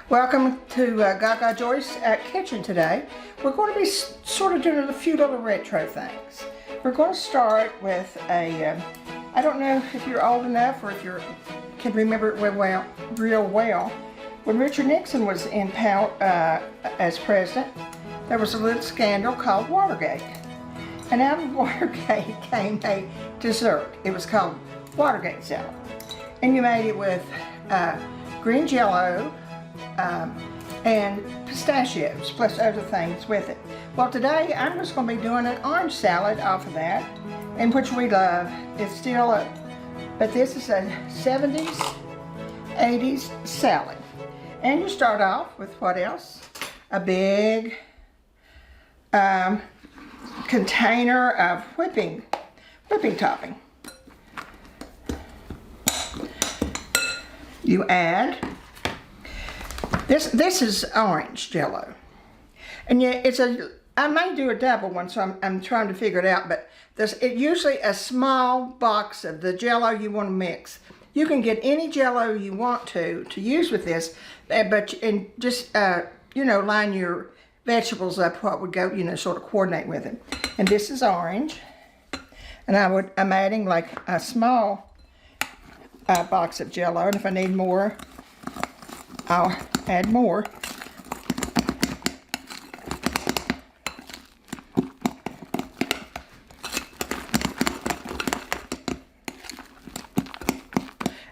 Welcome to Gagajoy's kitchen today. We're going to be sort of doing a few little retro things. We're going to start with a, I don't know if you're old enough or if you can remember it real well. When Richard Nixon was in power as president, there was a little scandal called Watergate. And out of Watergate came a dessert. It was called Watergate salad. And you made it with green jello, and pistachios, plus other things with it. Well, today I'm just going to be doing an orange salad off of that, and which we love. It's still but this is a 70s, 80s salad. And you start off with what else? A big container of whipping topping. You add this is orange jello, and yeah, I may do a double one, so I'm trying to figure it out. But it's usually a small box of the jello you want to mix. You can get any jello you want to use with this, but just line your vegetables up what would go, sort of coordinate with it. And this is orange, and I'm adding like a small box of jello, and if I need more, I'll add more.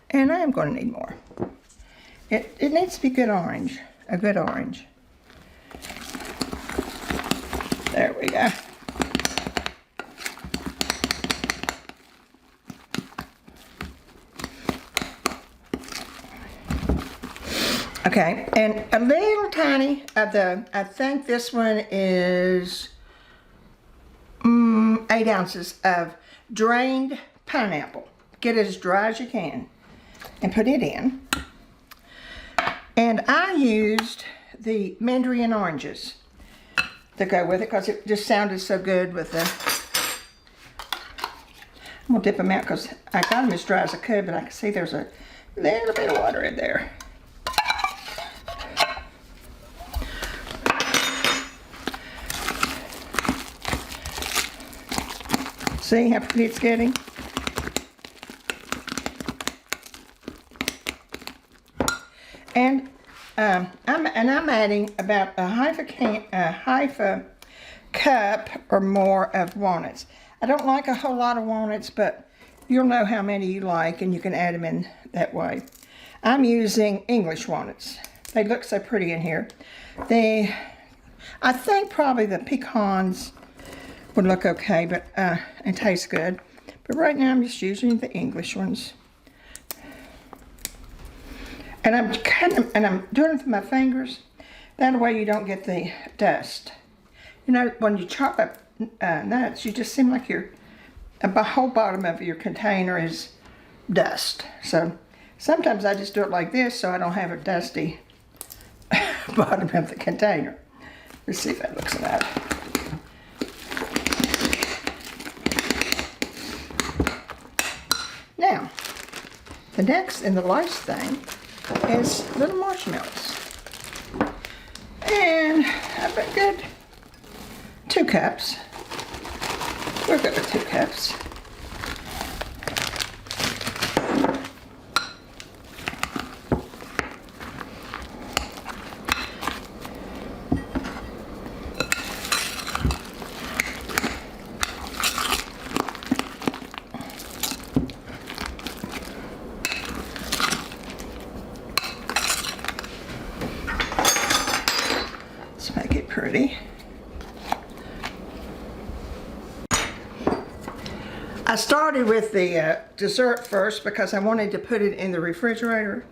And I am going to need more. It needs to be good orange, a good orange. There we go. Okay, and a little tiny of I think this one is 8 ounces of drained pineapple. Get it as dry as you can and put it in. And I used the mandarin oranges to go with it because it just sounded so good with the... I'm gonna dip them out because I got them as dry as I could, but I can see there's a little bit of water in there. See how pretty it's getting? And I'm adding about a half a cup or more of walnuts. I don't like a whole lot of walnuts, but you'll know how many you like, and you can add them in that way. I'm using English walnuts. They look so pretty in here. I think probably the pecans would look okay, but and taste good. But right now I'm just using the English ones. And I'm doing it with my fingers. That way you don't get the dust. When you chop up nuts, you just seem like the whole bottom of your container is dust. So sometimes I just do it like this so I don't have a dusty bottom of the container. Let's see if that looks enough. Now, the next and the last thing is little marshmallows. And I've got good 2 cups. We're good with 2 cups. Make it pretty. I started with the dessert first because I wanted to put it in the refrigerator,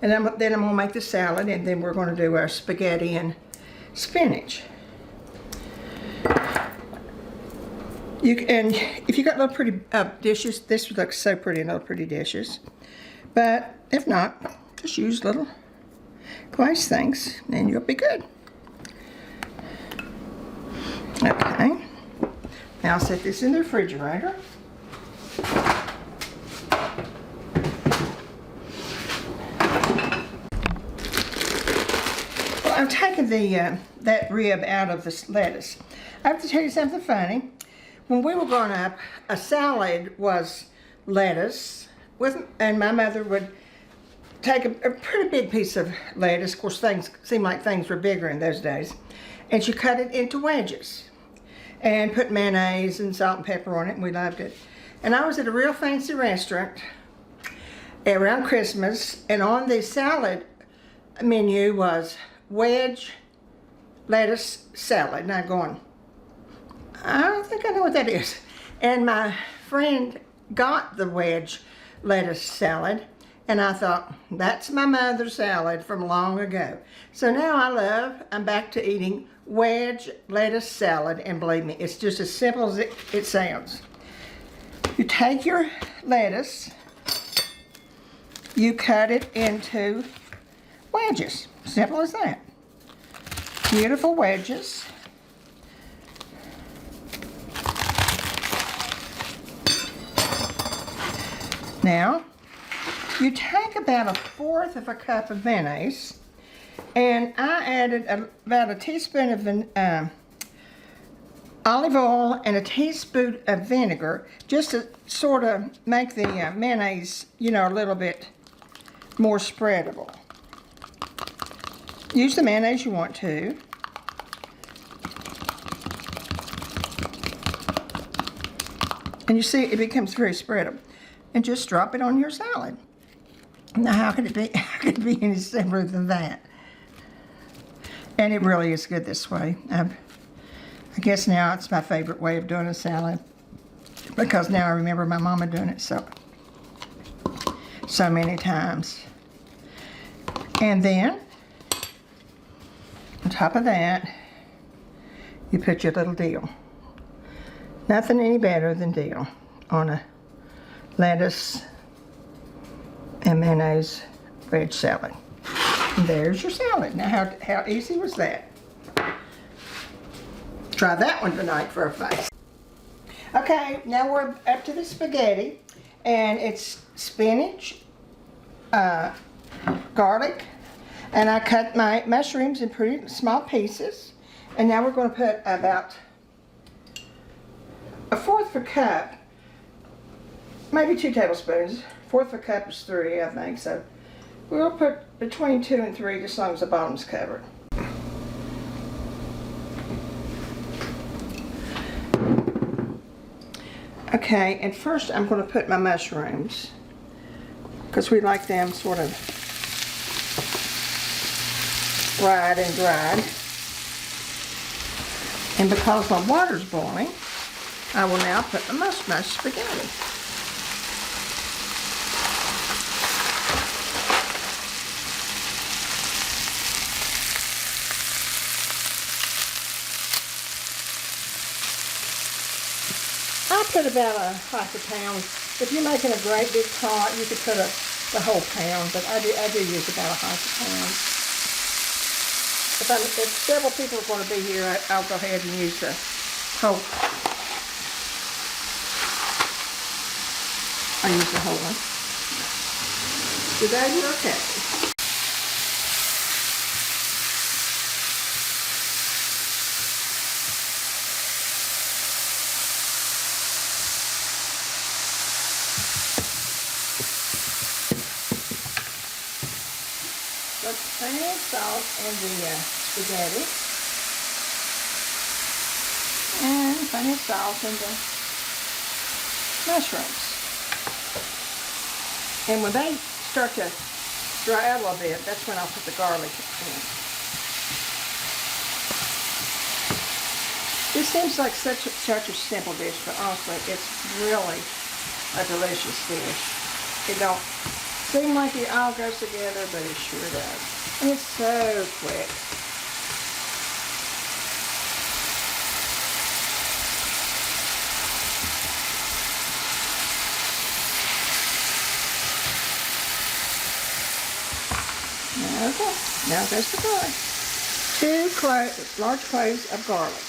and then I'm going to make the salad, and then we're going to do our spaghetti and spinach. And if you got little pretty dishes, this would look so pretty in little pretty dishes. But if not, just use little glaze things, and you'll be good. Okay, now I'll set this in the refrigerator. I'm taking the that rib out of this lettuce. I have to tell you something funny. When we were growing up, a salad was lettuce, and my mother would take a pretty big piece of lettuce. Of course, things seemed like things were bigger in those days. And she cut it into wedges and put mayonnaise and salt and pepper on it, and we loved it. And I was at a real fancy restaurant around Christmas, and on the salad menu was wedge lettuce salad. Now going, I don't think I know what that is. And my friend got the wedge lettuce salad, and I thought, that's my mother's salad from long ago. So now I'm back to eating wedge lettuce salad, and believe me, it's just as simple as it sounds. You take your lettuce, you cut it into wedges. Simple as that. Beautiful wedges. Now, you take about 1/4 of a cup of mayonnaise, and I added about a teaspoon of olive oil and a teaspoon of vinegar, just to sort of make the mayonnaise, you know, a little bit more spreadable. Use the mayonnaise you want to. And you see it becomes very spreadable. And just drop it on your salad. Now how could it be any simpler than that? And it really is good this way. I guess now it's my favorite way of doing a salad, because now I remember my mama doing it so many times. And then on top of that, you put your little dill. Nothing any better than dill on a lettuce and mayonnaise wedge salad. And there's your salad. Now how easy was that? Try that one tonight for a face. Okay, now we're up to the spaghetti, and it's spinach, garlic, and I cut my mushrooms in pretty small pieces. And now we're going to put about 1/4 of a cup, maybe 2 tablespoons. 1/4 of a cup is 3, I think. So we'll put between 2 and 3, just as long as the bottom's covered. Okay, and first I'm going to put my mushrooms, because we like them sort of fried and dried. And because my water's boiling, I will now put my mashed spaghetti. I put about 1/2 pound. If you're making a great big pot, you could put the whole pound, but I do use about 1/2 pound. If several people are going to be here, I'll go ahead and use the whole. I use the whole one. Today you're okay. Let's put the salt in the spaghetti, and plenty of salt in the mushrooms. And when they start to dry out a little bit, that's when I'll put the garlic in. This seems like such a simple dish, but honestly, it's really a delicious dish. It don't seem like it all goes together, but it sure does. And it's so quick. Okay, now goes the garlic. 2 large cloves of garlic.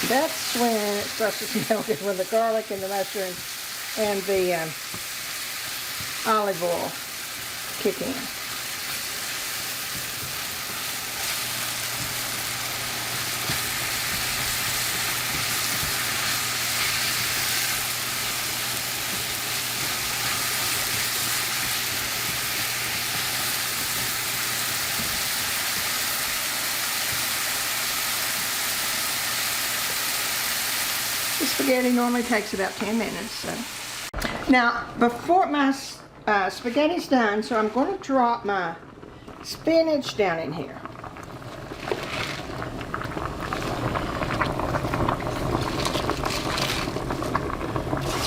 That's when it starts to smell good, when the garlic and the mushrooms and the olive oil kick in. The spaghetti normally takes about 10 minutes. So. Now, before my spaghetti's done, so I'm going to drop my spinach down in here.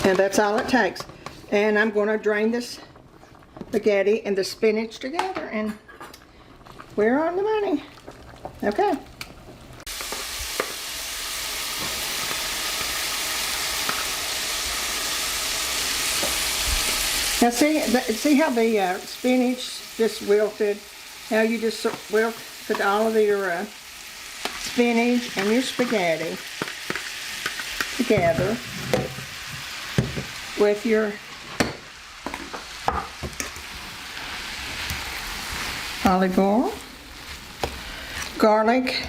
And that's all it takes. And I'm going to drain this spaghetti and the spinach together, and we're on the money. Okay. Now see how the spinach just wilted? How you just wilted all of your spinach and your spaghetti together with your olive oil, garlic,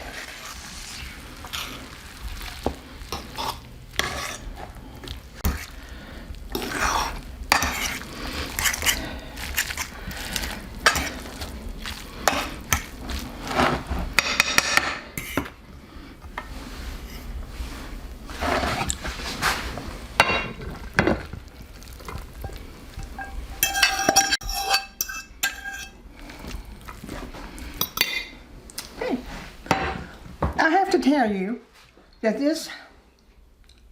I have to tell you that this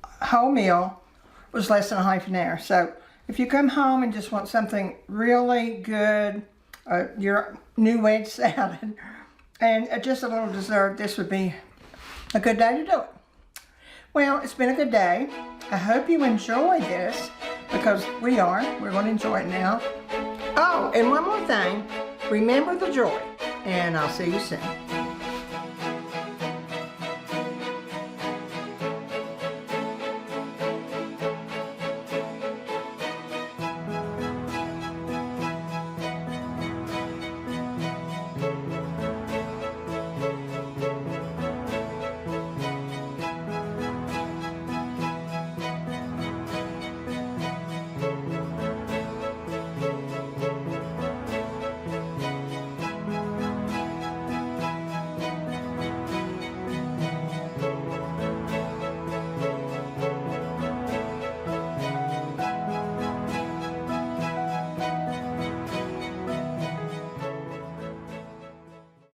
whole meal was less than a half an hour. So if you come home and just want something really good, your new wedge salad, and just a little dessert, this would be a good day to do it. Well, it's been a good day. I hope you enjoyed this, because we're going to enjoy it now. Oh, and one more thing, remember the joy, and I'll see you soon.